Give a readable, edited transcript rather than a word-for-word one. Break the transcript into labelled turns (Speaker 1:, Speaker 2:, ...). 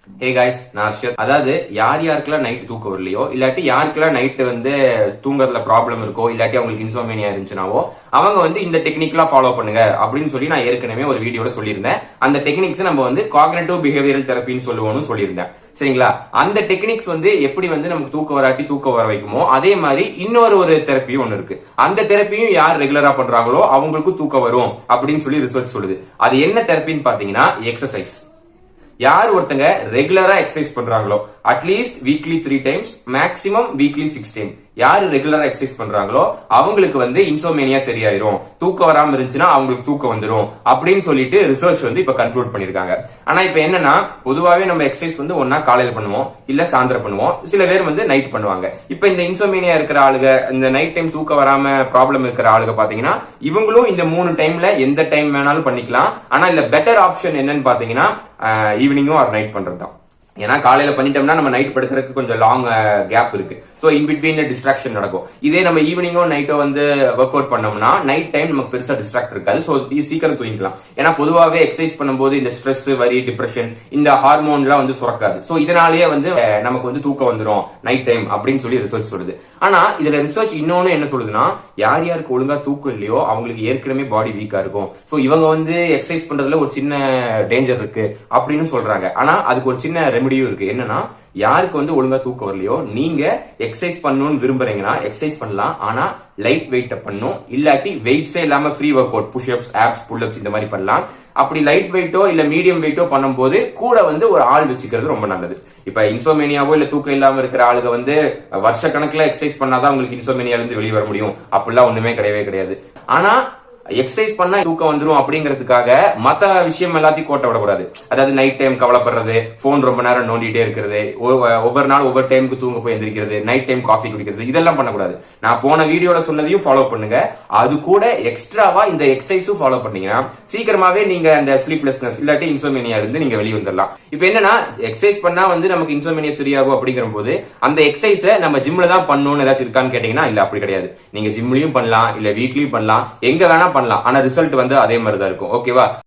Speaker 1: Hey guys, நான் அர்ஷத். அதாவது யாருக்கெல்லாம் நைட் தூக்கம் வரலையோ, இல்லாட்டி யாருக்கெல்லாம் நைட் தூங்குறதுல ப்ராப்ளம் இருக்கோ, இல்லாட்டி அவங்களுக்கு இன்சோமேனியா இருந்துச்சுனாவோ அவங்க இந்த டெக்னிக்லாம் ஃபாலோ பண்ணுங்க அப்படின்னு சொல்லி நான் ஏற்கனவே ஒரு வீடியோல சொல்லியிருந்தேன். அந்த டெக்னிக்ஸ் நம்ம காக்னிட்டிவ் பிஹேவியரல் தெரப்பின்னு சொல்லுவோம்னு சொல்லியிருந்தேன். சரிங்களா? அந்த டெக்னிக்ஸ் எப்படி நமக்கு தூக்கம் வராட்டி தூக்கம் வர வைக்குமோ, அதே மாதிரி இன்னொரு தெரப்பியும் ஒன்னு இருக்கு. அந்த தெரப்பியும் யார் ரெகுலரா பண்றாங்களோ அவங்களுக்கு தூக்கம் வரும் அப்படின்னு சொல்லி ரிசர்ச் சொல்லுது. அது என்ன தெரப்பின்னு பாத்தீங்கன்னா எக்ஸசைஸ். யார் ஒருத்தங்க ரெகுலரா எக்ஸசைஸ் பண்றாங்களோ, at least weekly 3 times, maximum weekly 6 time, யாரு ரெகுலரா எக்ஸசைஸ் பண்றாங்களோ அவங்களுக்கு இன்சோமேனியா சரியாயிரும், தூக்கம் வராம இருந்துச்சுன்னா அவங்களுக்கு தூக்கம் வந்துடும் அப்படின்னு சொல்லிட்டு ரிசர்ச் இப்ப கன்க்ளூட் பண்ணிருக்காங்க. ஆனா இப்ப என்னன்னா, பொதுவாவே நம்ம எக்ஸசைஸ் ஒன்னா காலையில பண்ணுவோம், இல்ல சாயந்தரம் பண்ணுவோம், சில பேர் நைட் பண்ணுவாங்க. இப்ப இந்த இன்சோமேனியா இருக்கிற ஆளுங்க, இந்த நைட் டைம் தூக்கம் வராம ப்ராப்ளம் இருக்கிற ஆளுங்க பாத்தீங்கன்னா இவங்களும் இந்த 3 டைம்ல எந்த டைம் வேணாலும் பண்ணிக்கலாம். ஆனா இல்ல பெட்டர் ஆப்ஷன் என்னன்னு பாத்தீங்கன்னா ஈவினிங்கும் ஆர் நைட் பண்றதுதான். ஏன்னா காலையில பண்ணிட்டோம்னா நம்ம நைட் படுக்கிறதுக்கு கொஞ்சம் லாங் கேப் இருக்கு. சோ இன் பிட்வீன் டிஸ்ட்ராக்ஷன் நடக்கும். இதே நம்ம ஈவினிங்கோ நைட்டோ ஒர்க் அவுட் பண்ணோம்னா நைட் டைம் நமக்கு பெருசா டிஸ்ட்ராக்ட் இருக்காது. சோ சீக்கிரம் தூங்கிக்கலாம். ஏன்னா பொதுவாவே எக்ஸசைஸ் பண்ணும்போது இந்த ஸ்ட்ரெஸ், வரி, டிப்ரெஷன், இந்த ஹார்மோன்லாம் சுரக்காது. சோ இதனாலேயே நமக்கு தூக்கம் வந்துடும் நைட் டைம் அப்படின்னு சொல்லி ரிசர்ச் சொல்லுது. ஆனா இதுல ரிசர்ச் இன்னொன்னு என்ன சொல்லுதுன்னா, யாருக்கு ஒழுங்கா தூக்கம் இல்லையோ அவங்களுக்கு ஏற்கனவே பாடி வீக்கா இருக்கும். சோ இவங்க எக்ஸசைஸ் பண்றதுல ஒரு சின்ன டேஞ்சர் இருக்கு அப்படின்னு சொல்றாங்க. ஆனா அதுக்கு ஒரு சின்ன ரெமடியும் இருக்கு. என்னன்னா, யாருக்கு ஒழுங்கா தூக்கம் வரலையோ நீங்க எக்ஸசைஸ் பண்ணணும்னு விரும்புறீங்கன்னா எக்ஸசைஸ் பண்ணலாம். ஆனா லைட் வெயிட் பண்ணும், இல்லாட்டி வெயிட்ஸே இல்லாம free work out, push-ups, apps, pull-ups இந்த மாதிரி பண்ணலாம். அப்படி லைட் வெயிட்டோ இல்ல மீடியம் வெயிட்டோ பண்ணும்போது கூட ஒரு ஆள் வச்சுக்கிறது ரொம்ப நல்லது. இப்ப இன்சோமேனியாவோ இல்ல தூக்கம் இல்லாம இருக்கிற ஆளுங்க வருஷ கணக்குல எக்ஸசைஸ் பண்ணாதான் உங்களுக்கு இன்சோமேனியால இருந்து வெளியே வர முடியும். அப்படிலாம் ஒண்ணுமே கிடையவே கிடையாது. ஆனா எக்ஸசைஸ் பண்ணா தூக்கம் வந்துடும் அப்படிங்கிறதுக்காக மத்த விஷயம் எல்லாத்தையும் கோட்டை விடக்கூடாது. அதாவது நைட் டைம் கவலைப்படுறது, போன் ரொம்ப நேரம் நோண்டிட்டே இருக்கிறது, ஒவ்வொரு நாள் ஒவ்வொரு டைமுக்கு தூங்க போய் எந்திரிக்கிறது, நைட் டைம் காஃபி குடிக்கிறது, இதெல்லாம் பண்ணக்கூடாது. நான் போன வீடியோல சொன்னதையும் ஃபாலோ பண்ணுங்க. அது கூட எக்ஸ்ட்ராவா இந்த எக்ஸசைஸும் ஃபாலோ பண்ணீங்கன்னா சீக்கிரமாவே நீங்க அந்த ஸ்லீப்லெஸ்னஸ் இல்லாட்டி இன்சோமேனியா இருந்து நீங்க வெளியே வந்துடலாம். இப்ப என்னன்னா, எக்ஸசைஸ் பண்ணா நமக்கு இன்சோமேனியா சரியாகும் அப்படிங்கிற போது அந்த எக்ஸசைஸை நம்ம ஜிம்ல தான் பண்ணணும்னு ஏதாச்சும் இருக்கான்னு கேட்டீங்கன்னா இல்ல, அப்படி கிடையாது. நீங்க ஜிம்லயும் பண்ணலாம், இல்ல வீட்லயும் பண்ணலாம், எங்க வேணா பண்ணலாம். ஆனா ரிசல்ட் அதே மாதிரி தான் இருக்கும். ஓகேவா?